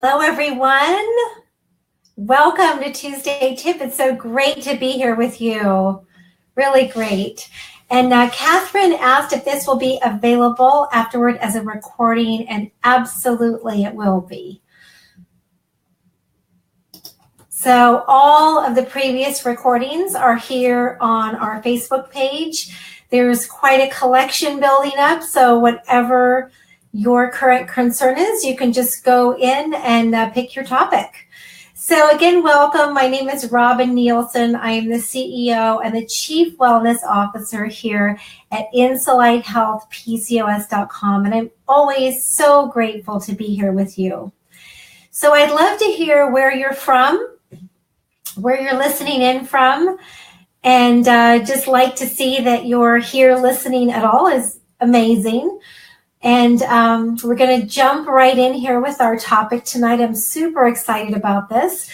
Hello, everyone. Welcome to Tuesday Tip. It's so great to be here with you. Really great. And Catherine asked if this will be available afterward as a recording, and absolutely it will be. So all of the previous recordings are here on our Facebook page. There's quite a collection building up, so whatever your current concern is, you can just go in and pick your topic. So again, welcome. My name is Robin Nielsen. I am the CEO and the Chief Wellness Officer here at InsuliteHealthPCOS.com, and I'm always so grateful to be here with you. So I'd love to hear where you're from, where you're listening in from, and just like to see that you're here listening at all is amazing. And we're going to jump right in here with our topic tonight. I'm super excited about this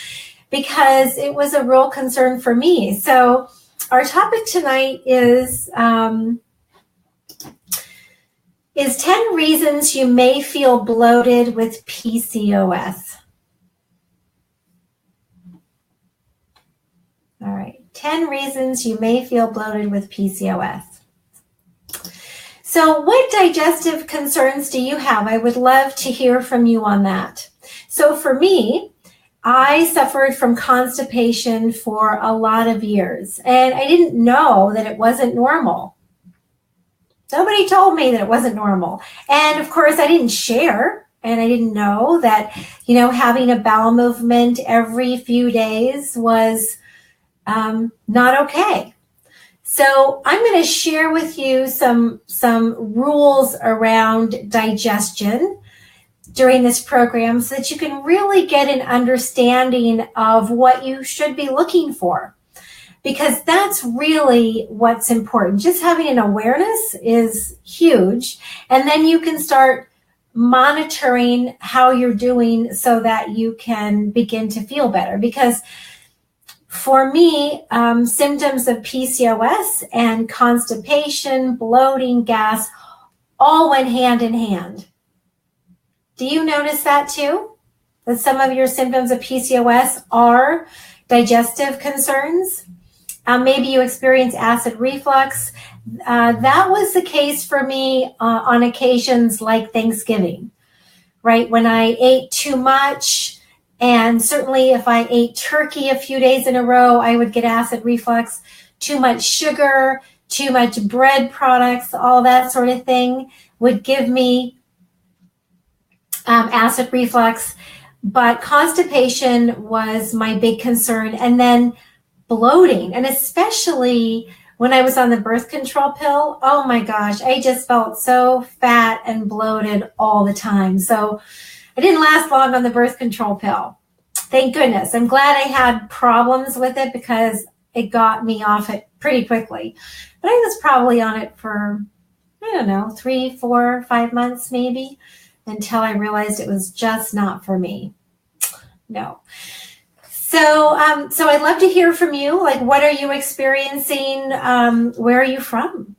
because it was a real concern for me. So our topic tonight is 10 reasons you may feel bloated with PCOS. All right, 10 reasons you may feel bloated with PCOS. So what digestive concerns do you have? I would love to hear from you on that. So for me, I suffered from constipation for a lot of years, and I didn't know that it wasn't normal. Nobody told me that it wasn't normal. And of course, I didn't share, and I didn't know that, having a bowel movement every few days was not okay. So I'm going to share with you some rules around digestion during this program so that you can really get an understanding of what you should be looking for, because that's really what's important. Just having an awareness is huge, and then you can start monitoring how you're doing so that you can begin to feel better. Because for me, symptoms of PCOS and constipation, bloating, gas, all went hand in hand. Do you notice that too? That some of your symptoms of PCOS are digestive concerns? Maybe you experience acid reflux. That was the case for me on occasions like Thanksgiving, right? When I ate too much. And certainly if I ate turkey a few days in a row, I would get acid reflux. Too much sugar, too much bread products, all that sort of thing would give me acid reflux. But constipation was my big concern. And then bloating, and especially when I was on the birth control pill, oh my gosh, I just felt so fat and bloated all the time. So I didn't last long on the birth control pill. Thank goodness. I'm glad I had problems with it because it got me off it pretty quickly. But I was probably on it for, 3, 4, 5 months maybe, until I realized it was just not for me. No. So I'd love to hear from you. Like, what are you experiencing? Where are you from?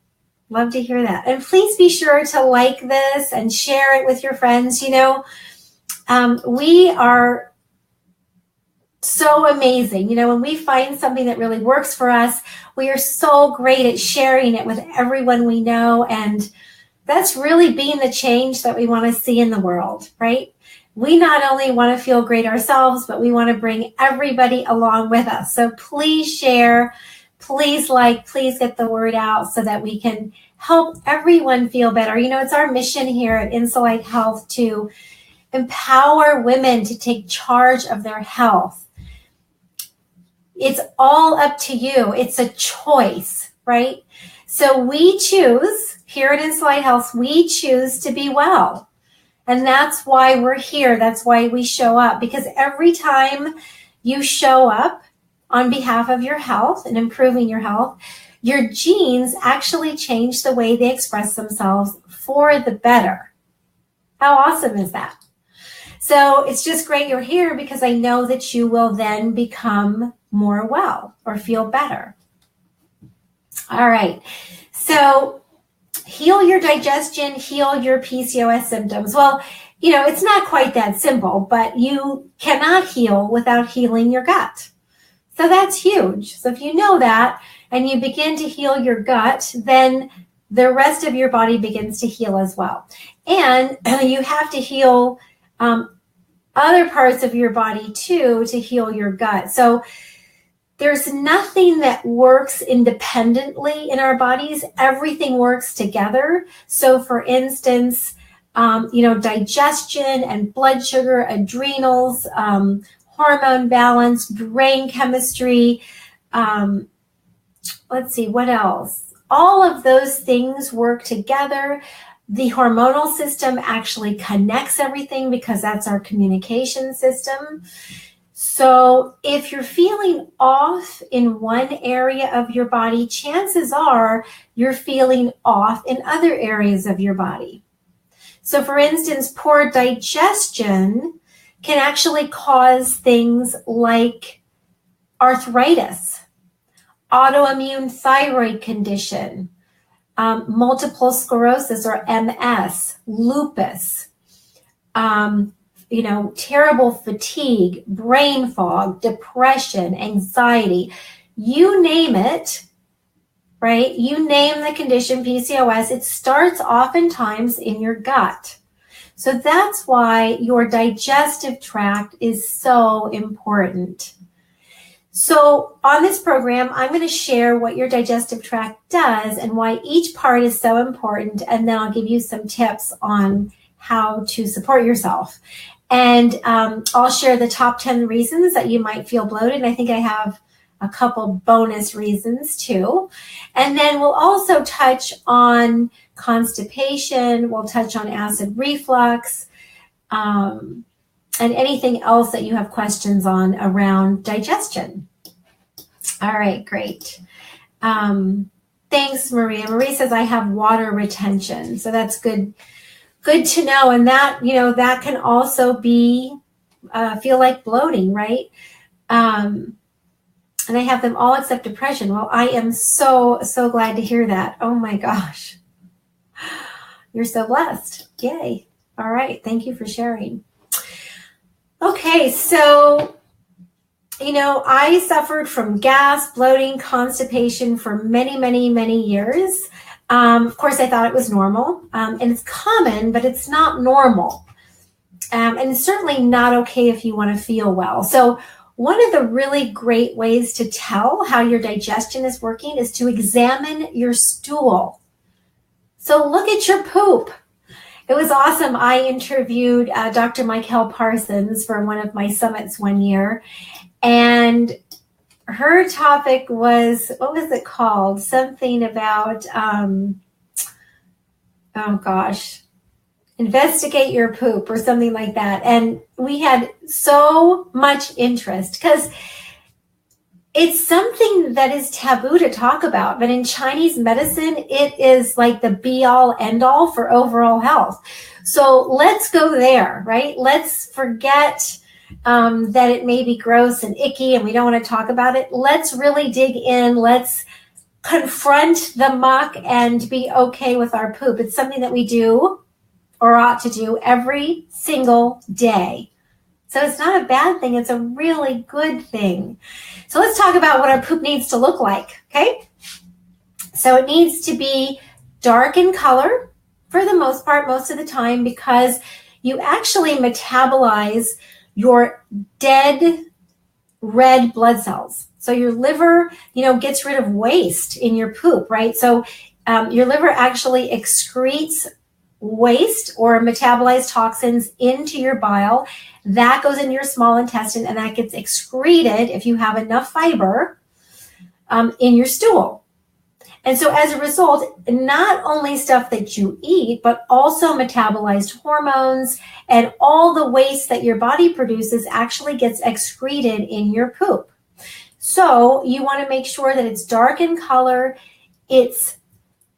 Love to hear that. And please be sure to like this and share it with your friends. We are so amazing. When we find something that really works for us, we are so great at sharing it with everyone we know. And that's really being the change that we want to see in the world, right? We not only want to feel great ourselves, but we want to bring everybody along with us. So please share, please like, please get the word out so that we can help everyone feel better. It's our mission here at Insulite Health to empower women to take charge of their health. It's all up to you. It's a choice, right? So we choose, here at Insulite Health, we choose to be well. And that's why we're here. That's why we show up. Because every time you show up on behalf of your health and improving your health, your genes actually change the way they express themselves for the better. How awesome is that? So it's just great you're here because I know that you will then become more well or feel better. All right. So heal your digestion, heal your PCOS symptoms. Well, it's not quite that simple, but you cannot heal without healing your gut. So that's huge. So if you know that and you begin to heal your gut, then the rest of your body begins to heal as well. And you have to heal other parts of your body too to heal your gut. So there's nothing that works independently in our bodies. Everything works together. So for instance, digestion and blood sugar, adrenals, hormone balance, brain chemistry. Let's see, what else? All of those things work together. The hormonal system actually connects everything because that's our communication system. So if you're feeling off in one area of your body, chances are you're feeling off in other areas of your body. So for instance, poor digestion can actually cause things like arthritis, autoimmune thyroid condition, multiple sclerosis or MS, lupus, terrible fatigue, brain fog, depression, anxiety, you name it, right? You name the condition, PCOS, it starts oftentimes in your gut. So that's why your digestive tract is so important. So on this program, I'm going to share what your digestive tract does and why each part is so important. And then I'll give you some tips on how to support yourself. And I'll share the top 10 reasons that you might feel bloated. And I think I have a couple bonus reasons too. And then we'll also touch on constipation. We'll touch on acid reflux, and anything else that you have questions on around digestion. All right, great. Thanks, Maria. Maria says, I have water retention. So that's good to know. And that, that can also be, feel like bloating, right? And I have them all except depression. Well, I am so glad to hear that. Oh my gosh. You're so blessed. Yay. All right. Thank you for sharing. Okay. So, I suffered from gas, bloating, constipation for many years. Of course, I thought it was normal. And it's common, but it's not normal. And it's certainly not okay if you want to feel well. So one of the really great ways to tell how your digestion is working is to examine your stool. So look at your poop. It was awesome. I interviewed Dr. Michael Parsons for one of my summits one year, and her topic was, what was it called? Something about, investigate your poop or something like that. And we had so much interest because it's something that is taboo to talk about. But in Chinese medicine, it is like the be all end all for overall health. So let's go there, right? Let's forget that it may be gross and icky and we don't want to talk about it. Let's really dig in. Let's confront the muck and be okay with our poop. It's something that we do or ought to do every single day. So it's not a bad thing. It's a really good thing. So let's talk about what our poop needs to look like, okay? So it needs to be dark in color for the most part, most of the time, because you actually metabolize your dead red blood cells. So your liver, gets rid of waste in your poop, right? So your liver actually excretes waste or metabolized toxins into your bile. That goes into your small intestine and that gets excreted, if you have enough fiber, in your stool. And so as a result, not only stuff that you eat, but also metabolized hormones and all the waste that your body produces actually gets excreted in your poop. So you want to make sure that it's dark in color. It's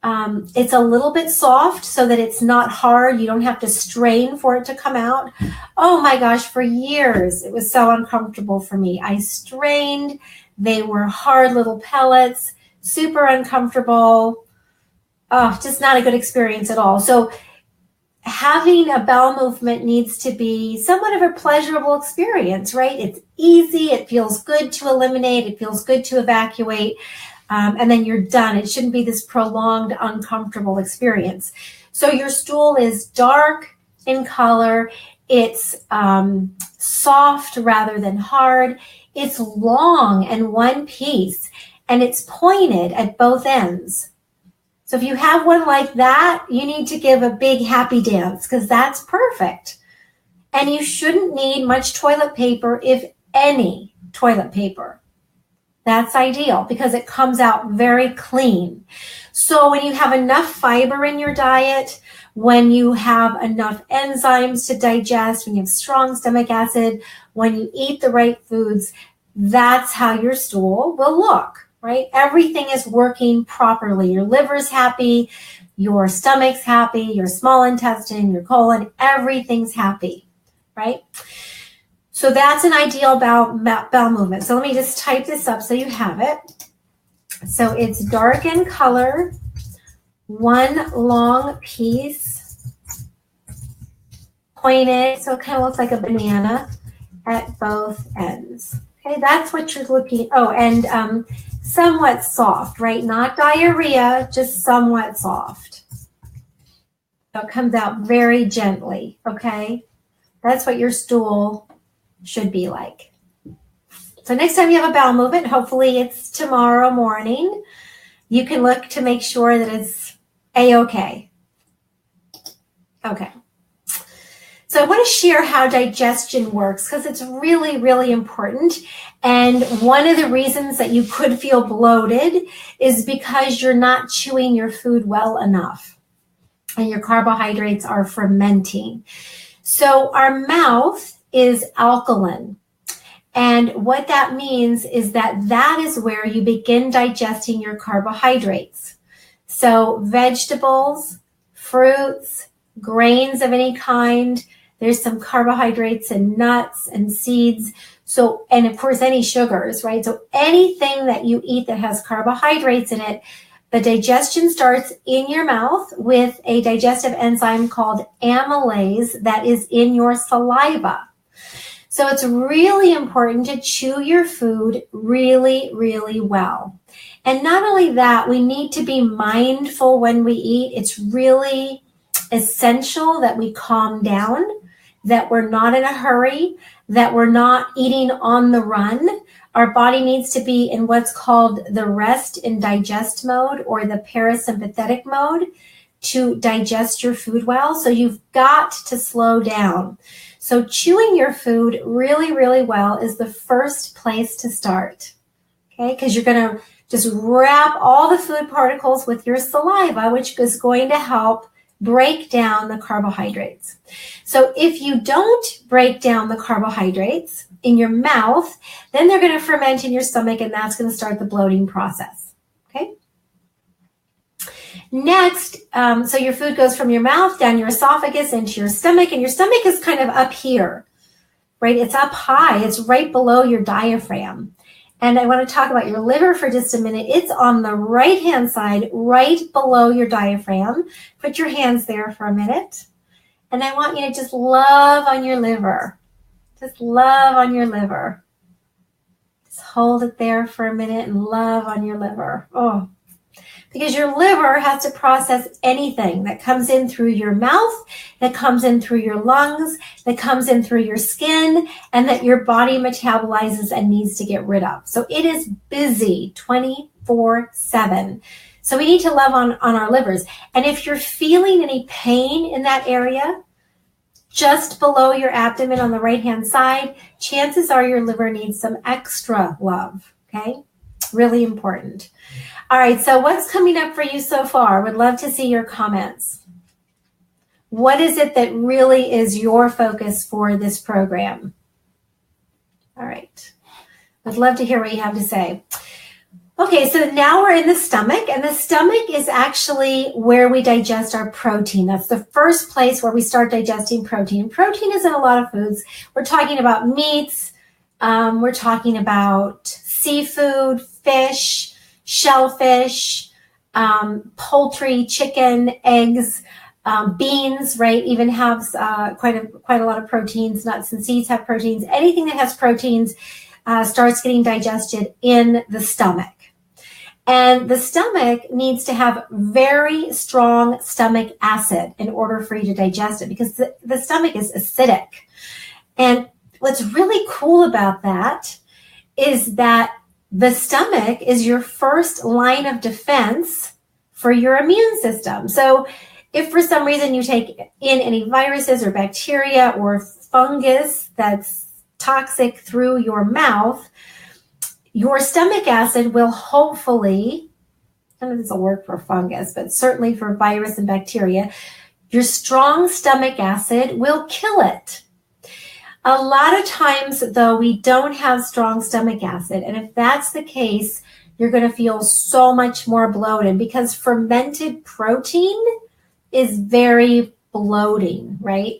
a little bit soft so that it's not hard. You don't have to strain for it to come out. Oh my gosh, for years, it was so uncomfortable for me. I strained. They were hard little pellets, super uncomfortable. Oh, just not a good experience at all. So having a bowel movement needs to be somewhat of a pleasurable experience, right? It's easy. It feels good to eliminate. It feels good to evacuate. And then you're done. It shouldn't be this prolonged, uncomfortable experience. So your stool is dark in color. It's soft rather than hard. It's long and one piece, and it's pointed at both ends. So if you have one like that, you need to give a big happy dance because that's perfect. And you shouldn't need much toilet paper, if any toilet paper. That's ideal because it comes out very clean. So when you have enough fiber in your diet, when you have enough enzymes to digest, when you have strong stomach acid, when you eat the right foods, that's how your stool will look. Right? Everything is working properly. Your liver's happy, your stomach's happy, your small intestine, your colon, everything's happy, right? So that's an ideal bowel movement. So let me just type this up so you have it. So it's dark in color, one long piece, pointed, so it kind of looks like a banana at both ends. Okay, that's what you're looking, and somewhat soft, right? Not diarrhea, just somewhat soft. So it comes out very gently, okay? That's what your stool should be like. So next time you have a bowel movement, hopefully it's tomorrow morning, you can look to make sure that it's A-okay. Okay. So I want to share how digestion works because it's really, really important. And one of the reasons that you could feel bloated is because you're not chewing your food well enough and your carbohydrates are fermenting. So our mouth is alkaline. And what that means is that is where you begin digesting your carbohydrates. So vegetables, fruits, grains of any kind, there's some carbohydrates and nuts and seeds. So, and of course, any sugars, right? So anything that you eat that has carbohydrates in it, the digestion starts in your mouth with a digestive enzyme called amylase that is in your saliva. So it's really important to chew your food really, really well. And not only that, we need to be mindful when we eat. It's really essential that we calm down, that we're not in a hurry, that we're not eating on the run. Our body needs to be in what's called the rest and digest mode or the parasympathetic mode to digest your food well. So you've got to slow down. So chewing your food really, really well is the first place to start. Okay, because you're going to just wrap all the food particles with your saliva, which is going to help break down the carbohydrates. So if you don't break down the carbohydrates in your mouth, then they're going to ferment in your stomach, and that's going to start the bloating process. Okay. Next, so your food goes from your mouth down your esophagus into your stomach, and your stomach is kind of up here, right? It's up high. It's right below your diaphragm. And I want to talk about your liver for just a minute. It's on the right-hand side, right below your diaphragm. Put your hands there for a minute. And I want you to just love on your liver. Just love on your liver. Just hold it there for a minute and love on your liver. Oh, because your liver has to process anything that comes in through your mouth, that comes in through your lungs, that comes in through your skin, and that your body metabolizes and needs to get rid of. So it is busy 24/7. So we need to love on our livers. And if you're feeling any pain in that area, just below your abdomen on the right-hand side, chances are your liver needs some extra love, okay? Really important. All right, so what's coming up for you so far? Would love to see your comments. What is it that really is your focus for this program? All right. I'd love to hear what you have to say. Okay, so now we're in the stomach, and the stomach is actually where we digest our protein. That's the first place where we start digesting protein. Protein is in a lot of foods. We're talking about meats. We're talking about seafood, fish, shellfish, poultry, chicken, eggs, Beans, right, even have quite a lot of proteins. Nuts and seeds have proteins. Anything that has proteins starts getting digested in the stomach. And the stomach needs to have very strong stomach acid in order for you to digest it, because the stomach is acidic. And what's really cool about that is that the stomach is your first line of defense for your immune system. So if for some reason you take in any viruses or bacteria or fungus that's toxic through your mouth, your stomach acid will hopefully, none of this will work for fungus, but certainly for virus and bacteria, your strong stomach acid will kill it. A lot of times, though, we don't have strong stomach acid. And if that's the case, you're going to feel so much more bloated, because fermented protein is very bloating, right?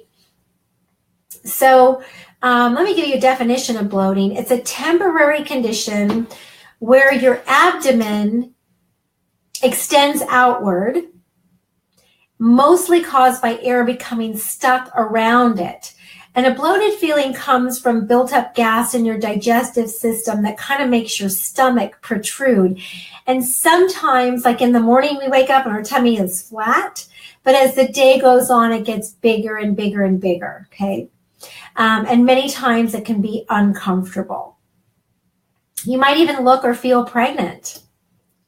So let me give you a definition of bloating. It's a temporary condition where your abdomen extends outward, mostly caused by air becoming stuck around it. And a bloated feeling comes from built up gas in your digestive system that kind of makes your stomach protrude. And sometimes, like in the morning, we wake up and our tummy is flat, but as the day goes on, it gets bigger and bigger and bigger, okay? And many times it can be uncomfortable. You might even look or feel pregnant,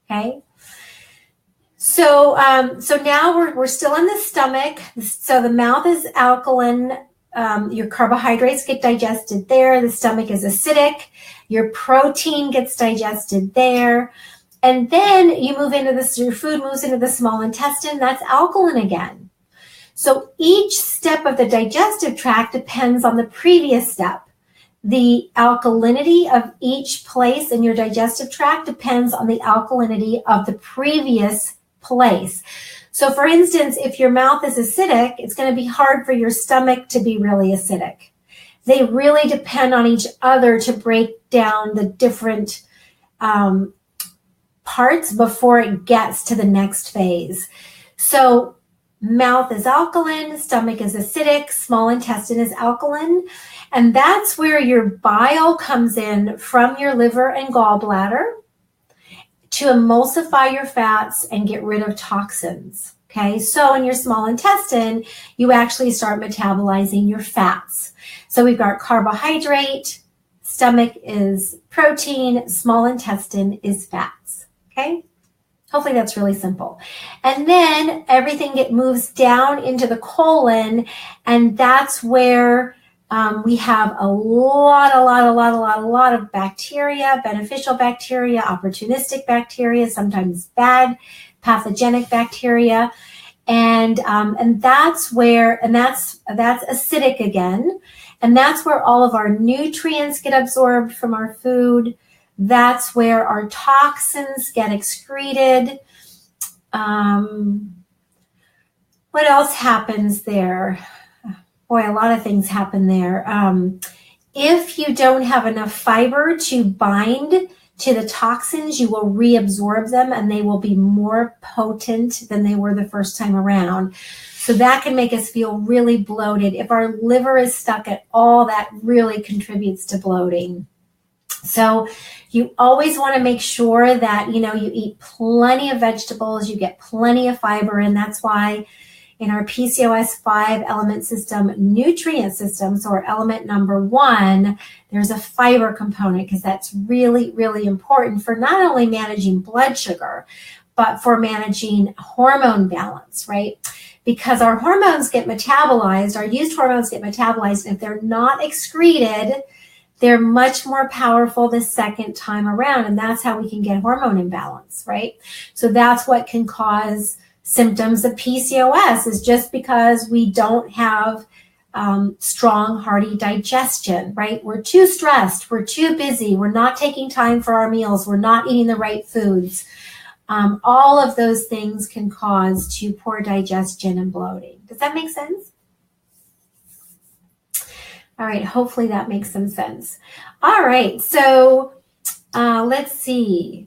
okay? So now we're still in the stomach. So the mouth is alkaline. Your carbohydrates get digested there. The stomach is acidic. Your protein gets digested there. And then you move into this, your food moves into the small intestine. That's alkaline again. So each step of the digestive tract depends on the previous step. The alkalinity of each place in your digestive tract depends on the alkalinity of the previous place. So for instance, if your mouth is acidic, it's going to be hard for your stomach to be really acidic. They really depend on each other to break down the different parts before it gets to the next phase. So mouth is alkaline, stomach is acidic, small intestine is alkaline. And that's where your bile comes in from your liver and gallbladder to emulsify your fats and get rid of toxins. Okay, so in your small intestine, you actually start metabolizing your fats. So we've got carbohydrate, stomach is protein, small intestine is fats. Okay, hopefully that's really simple. And then everything moves down into the colon, and that's where we have a lot of bacteria, beneficial bacteria, opportunistic bacteria, sometimes bad pathogenic bacteria. And that's acidic again. And that's where all of our nutrients get absorbed from our food. That's where our toxins get excreted. What else happens there? Boy, a lot of things happen there. If you don't have enough fiber to bind to the toxins, you will reabsorb them and they will be more potent than they were the first time around. So that can make us feel really bloated. If our liver is stuck at all, that really contributes to bloating. So you always want to make sure that, you eat plenty of vegetables, you get plenty of fiber, and that's why in our PCOS 5-element system, nutrient system, so our element number 1, there's a fiber component, because that's really, really important for not only managing blood sugar, but for managing hormone balance, right? Because our hormones get metabolized, our used hormones get metabolized, and if they're not excreted, they're much more powerful the second time around, and that's how we can get hormone imbalance, right? So that's what can cause symptoms of PCOS, is just because we don't have strong, hearty digestion, right? We're too stressed, we're too busy, we're not taking time for our meals, we're not eating the right foods. All of those things can cause to poor digestion and bloating. Does that make sense? All right, hopefully that makes some sense. All right, so let's see.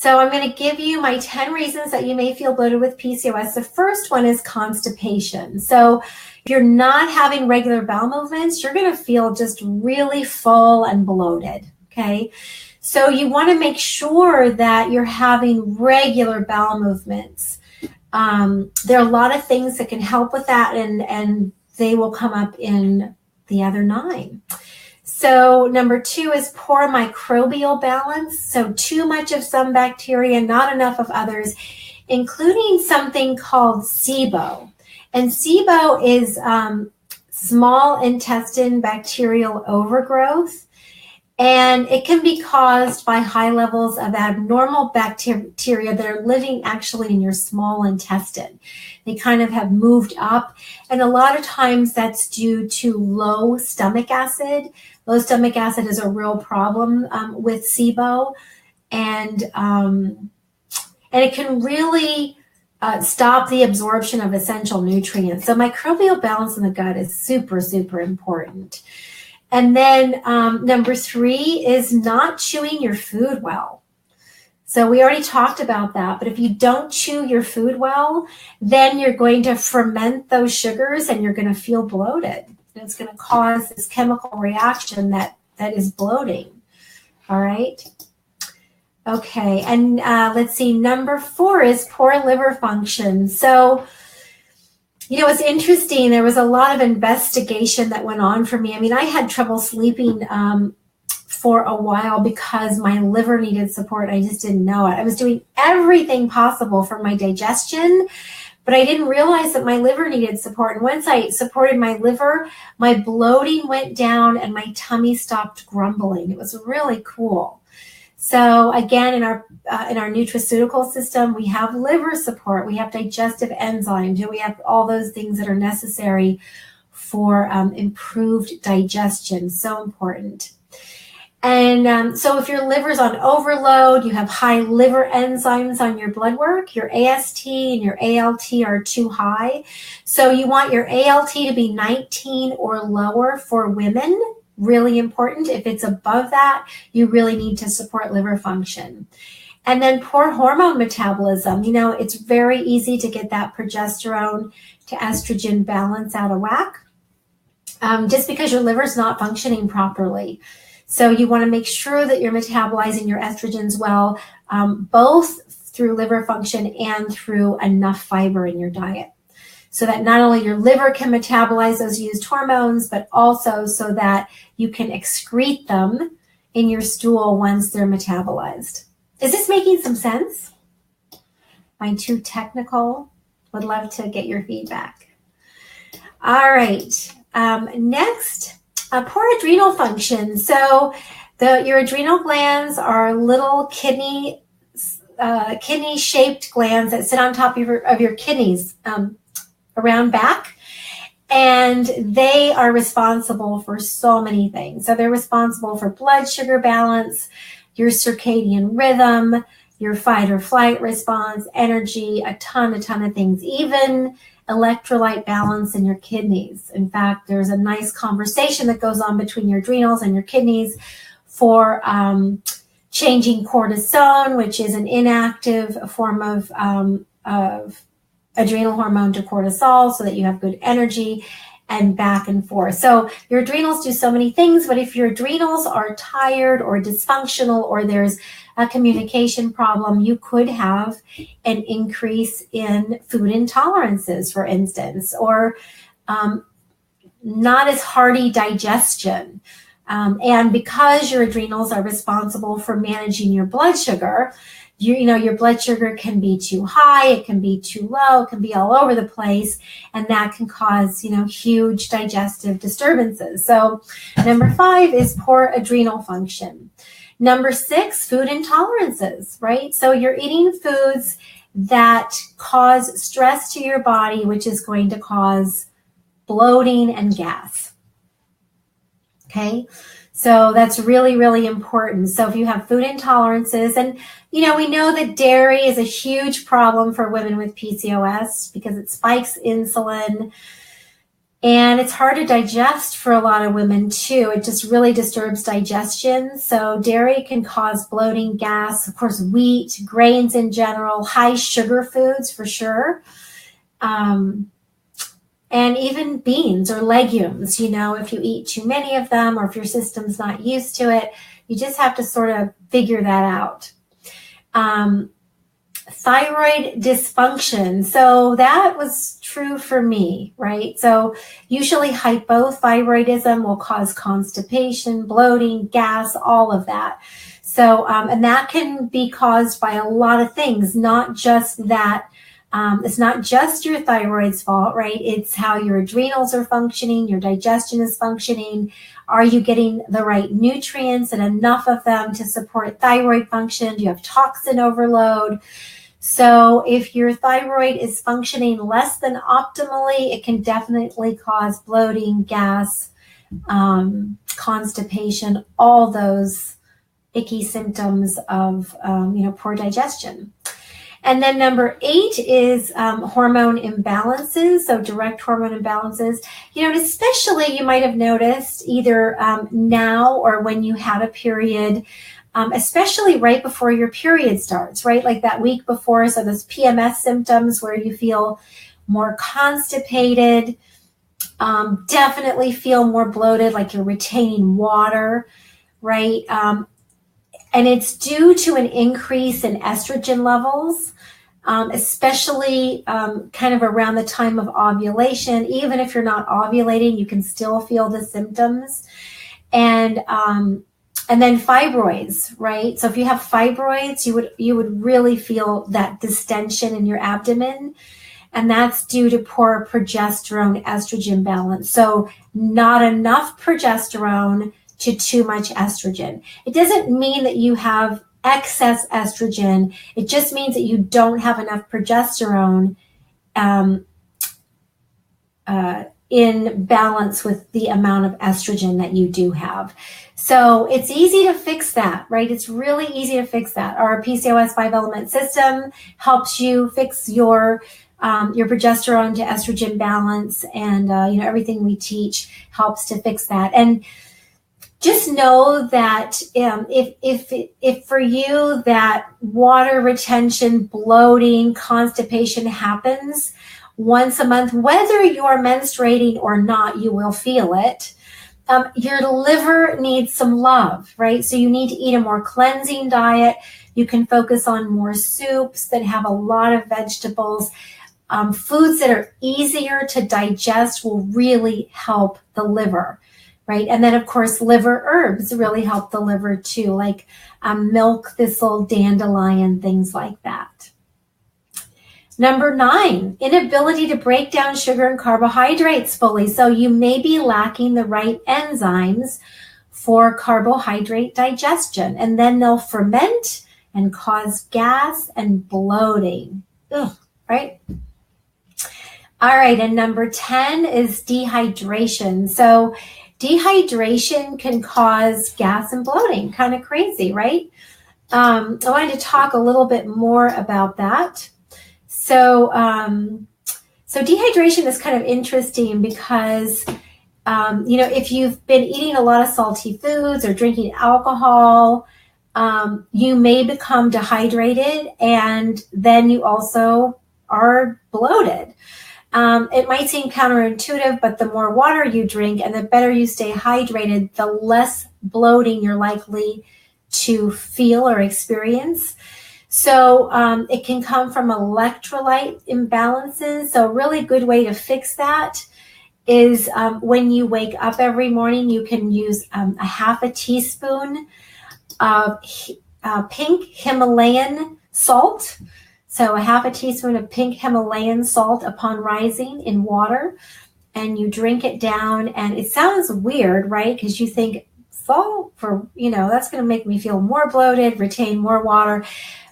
So I'm going to give you my 10 reasons that you may feel bloated with PCOS. The first one is constipation. So if you're not having regular bowel movements, you're going to feel just really full and bloated, okay? So you want to make sure that you're having regular bowel movements. There are a lot of things that can help with that, and they will come up in the other 9. So number 2 is poor microbial balance. So too much of some bacteria, not enough of others, including something called SIBO. And SIBO is small intestine bacterial overgrowth. And it can be caused by high levels of abnormal bacteria that are living actually in your small intestine. They kind of have moved up. And a lot of times that's due to low stomach acid. Low stomach acid is a real problem with SIBO. And it can really stop the absorption of essential nutrients. So microbial balance in the gut is super, super important. And then number 3 is not chewing your food well. So we already talked about that, but if you don't chew your food well, then you're going to ferment those sugars and you're going to feel bloated. And it's going to cause this chemical reaction that is bloating. All right. Okay. And let's see, number 4 is poor liver function. So it's interesting. There was a lot of investigation that went on for me. I mean, I had trouble sleeping for a while because my liver needed support. I just didn't know it. I was doing everything possible for my digestion, but I didn't realize that my liver needed support. And once I supported my liver, my bloating went down and my tummy stopped grumbling. It was really cool. So again, in our nutraceutical system, we have liver support, we have digestive enzymes, we have all those things that are necessary for improved digestion. So important. And so if your liver's on overload, you have high liver enzymes on your blood work, your AST and your ALT are too high. So you want your ALT to be 19 or lower for women. Really important. If it's above that, you really need to support liver function. And then poor hormone metabolism. It's very easy to get that progesterone to estrogen balance out of whack just because your liver's not functioning properly. So you want to make sure that you're metabolizing your estrogens well, both through liver function and through enough fiber in your diet. So that not only your liver can metabolize those used hormones, but also so that you can excrete them in your stool once they're metabolized. Is this making some sense? Am I too technical? Would love to get your feedback. All right. Next, poor adrenal function. So your adrenal glands are little kidney-shaped glands that sit on top of your kidneys. Around back, and they are responsible for so many things. So they're responsible for blood sugar balance, your circadian rhythm, your fight or flight response, energy, a ton of things, even electrolyte balance in your kidneys. In fact, there's a nice conversation that goes on between your adrenals and your kidneys for changing cortisone, which is an inactive form of adrenal hormone, to cortisol, so that you have good energy, and back and forth. So your adrenals do so many things, but if your adrenals are tired or dysfunctional, or there's a communication problem, you could have an increase in food intolerances, for instance, or not as hearty digestion. And because your adrenals are responsible for managing your blood sugar, your blood sugar can be too high, it can be too low, it can be all over the place, and that can cause, huge digestive disturbances. So number 5 is poor adrenal function. Number 6, food intolerances, right? So you're eating foods that cause stress to your body, which is going to cause bloating and gas. Okay? So that's really, really important. So if you have food intolerances, and we know that dairy is a huge problem for women with PCOS because it spikes insulin. And it's hard to digest for a lot of women too. It just really disturbs digestion. So dairy can cause bloating, gas, of course, wheat, grains in general, high sugar foods for sure. And even beans or legumes, if you eat too many of them or if your system's not used to it, you just have to sort of figure that out. Thyroid dysfunction. So that was true for me, right? So usually hypothyroidism will cause constipation, bloating, gas, all of that. So, and that can be caused by a lot of things, not just that. It's not just your thyroid's fault, right? It's how your adrenals are functioning, your digestion is functioning. Are you getting the right nutrients and enough of them to support thyroid function? Do you have toxin overload? So if your thyroid is functioning less than optimally, it can definitely cause bloating, gas, constipation, all those icky symptoms of poor digestion. And then number 8 is hormone imbalances, so direct hormone imbalances. And especially you might have noticed either now or when you had a period, especially right before your period starts, right? Like that week before, so those PMS symptoms where you feel more constipated, definitely feel more bloated, like you're retaining water, right? And it's due to an increase in estrogen levels, especially kind of around the time of ovulation. Even if you're not ovulating, you can still feel the symptoms. And then fibroids, right? So if you have fibroids, you would really feel that distension in your abdomen. And that's due to poor progesterone estrogen balance. So not enough progesterone to too much estrogen. It doesn't mean that you have excess estrogen. It just means that you don't have enough progesterone in balance with the amount of estrogen that you do have. So it's easy to fix that, right? It's really easy to fix that. Our PCOS 5-element system helps you fix your progesterone to estrogen balance, and everything we teach helps to fix that. And just know that if for you that water retention, bloating, constipation happens once a month, whether you're menstruating or not, you will feel it. Your liver needs some love, right? So you need to eat a more cleansing diet. You can focus on more soups that have a lot of vegetables. Foods that are easier to digest will really help the liver. Right. And then, of course, liver herbs really help the liver, too, like milk thistle, dandelion, things like that. Number 9, inability to break down sugar and carbohydrates fully. So you may be lacking the right enzymes for carbohydrate digestion, and then they'll ferment and cause gas and bloating. Ugh, right? All right. And number 10 is dehydration. So dehydration can cause gas and bloating. Kind of crazy, right? I wanted to talk a little bit more about that. So dehydration is kind of interesting because, if you've been eating a lot of salty foods or drinking alcohol, you may become dehydrated, and then you also are bloated. It might seem counterintuitive, but the more water you drink and the better you stay hydrated, the less bloating you're likely to feel or experience. So it can come from electrolyte imbalances. So a really good way to fix that is when you wake up every morning, you can use a half a teaspoon of pink Himalayan salt. So a half a teaspoon of pink Himalayan salt upon rising in water, and you drink it down. And it sounds weird, right? Because you think salt that's going to make me feel more bloated, retain more water.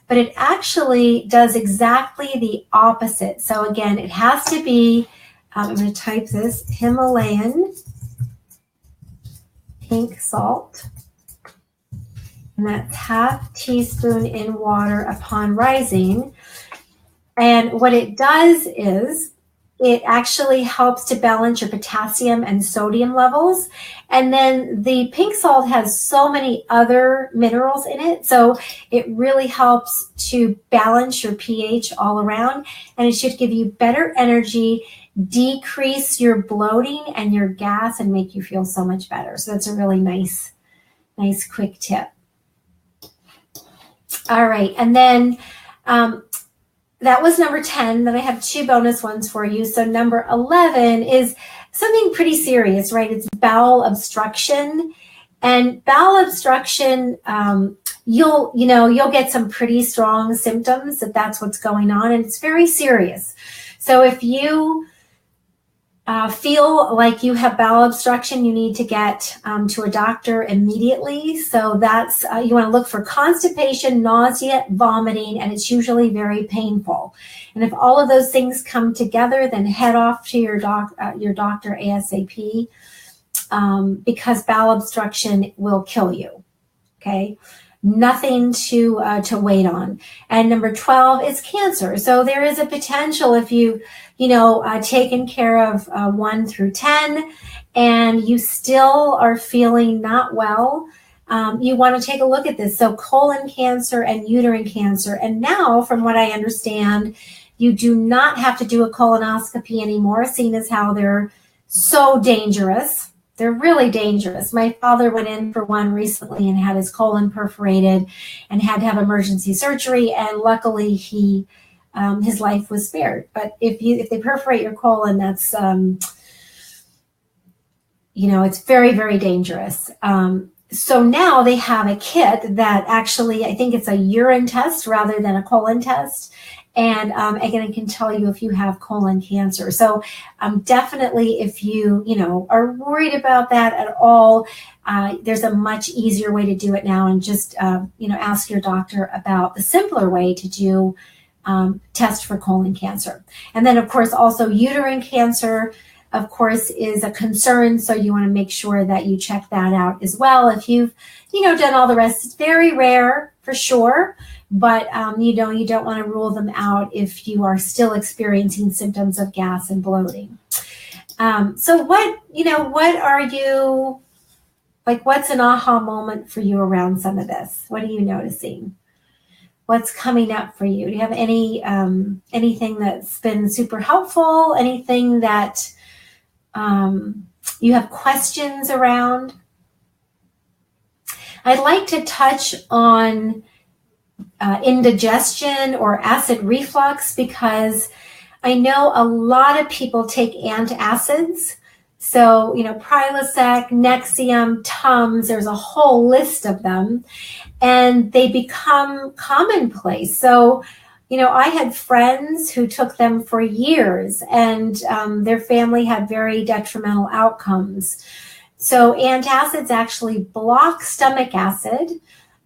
But it actually does exactly the opposite. So again, it has to be, I'm going to type this, Himalayan pink salt. And that's half teaspoon in water upon rising. And what it does is It actually helps to balance your potassium and sodium levels. And then the pink salt has so many other minerals in it. So it really helps to balance your pH all around. And it should give you better energy, decrease your bloating and your gas, and make you feel so much better. So that's a really nice quick tip. All right. And then that was number 10. Then I have 2 bonus ones for you. So number 11 is something pretty serious, right? It's bowel obstruction. And bowel obstruction, you'll get some pretty strong symptoms that that's what's going on, and it's very serious. So if you feel like you have bowel obstruction, you need to get to a doctor immediately. So that's, you want to look for constipation, nausea, vomiting, and it's usually very painful. And if all of those things come together, then head off to your doctor ASAP, because bowel obstruction will kill you. Okay. Nothing to wait on. And number 12 is cancer. So there is a potential if you taken care of 1 through 10 and you still are feeling not well, you want to take a look at this. So colon cancer and uterine cancer. And now, from what I understand, you do not have to do a colonoscopy anymore, seeing as how they're so dangerous. They're really dangerous. My father went in for one recently and had his colon perforated and had to have emergency surgery. And luckily, his life was spared. But if they perforate your colon, that's it's very, very dangerous. So now they have a kit that actually, I think it's a urine test rather than a colon test. And again, I can tell you if you have colon cancer. So definitely, if you are worried about that at all, there's a much easier way to do it now. And just ask your doctor about the simpler way to do test for colon cancer. And then, of course, also uterine cancer, of course, is a concern. So you want to make sure that you check that out as well. If you've done all the rest, it's very rare for sure. But, you don't want to rule them out if you are still experiencing symptoms of gas and bloating. So what are you, what's an aha moment for you around some of this? What are you noticing? What's coming up for you? Do you have anything that's been super helpful? Anything that you have questions around? I'd like to touch on indigestion or acid reflux, because I know a lot of people take antacids. So, Prilosec, Nexium, Tums, there's a whole list of them, and they become commonplace. So, I had friends who took them for years, and their family had very detrimental outcomes. So antacids actually block stomach acid,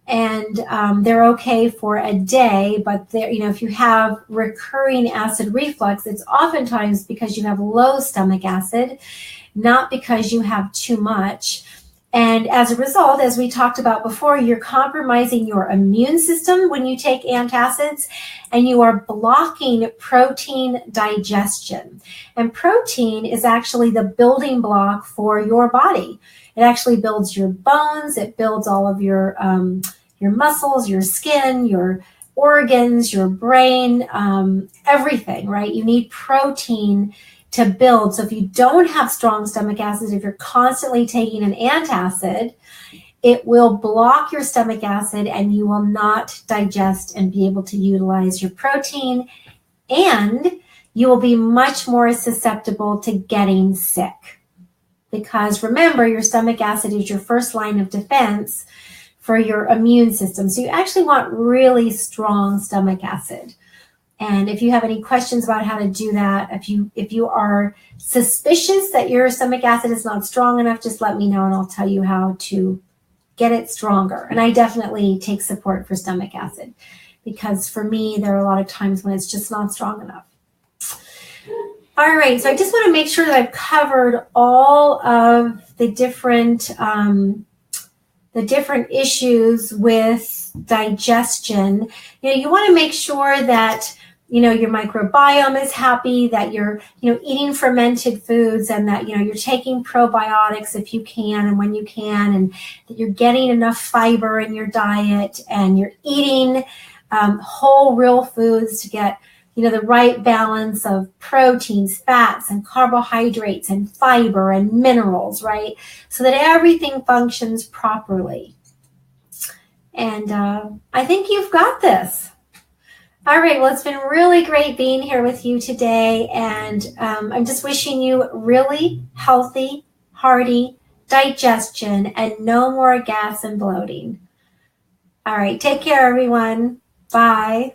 and they're okay for a day, but if you have recurring acid reflux, it's oftentimes because you have low stomach acid, not because you have too much. And as a result, as we talked about before, you're compromising your immune system when you take antacids, and you are blocking protein digestion. And protein is actually the building block for your body. It actually builds your bones. It builds all of your muscles, your skin, your organs, your brain, everything, right? You need protein to build. So if you don't have strong stomach acid, if you're constantly taking an antacid, it will block your stomach acid and you will not digest and be able to utilize your protein. And you will be much more susceptible to getting sick. Because remember, your stomach acid is your first line of defense for your immune system. So you actually want really strong stomach acid. And if you have any questions about how to do that, if you are suspicious that your stomach acid is not strong enough, just let me know and I'll tell you how to get it stronger. And I definitely take support for stomach acid, because for me, there are a lot of times when it's just not strong enough. All right, so I just want to make sure that I've covered all of the different issues with digestion. You want to make sure that your microbiome is happy, that you're, eating fermented foods, and that, you're taking probiotics if you can and when you can, and that you're getting enough fiber in your diet, and you're eating whole, real foods to get, the right balance of proteins, fats, and carbohydrates, and fiber, and minerals, right? So that everything functions properly. And I think you've got this. All right, well, it's been really great being here with you today, and I'm just wishing you really healthy, hearty digestion and no more gas and bloating. All right, take care, everyone. Bye.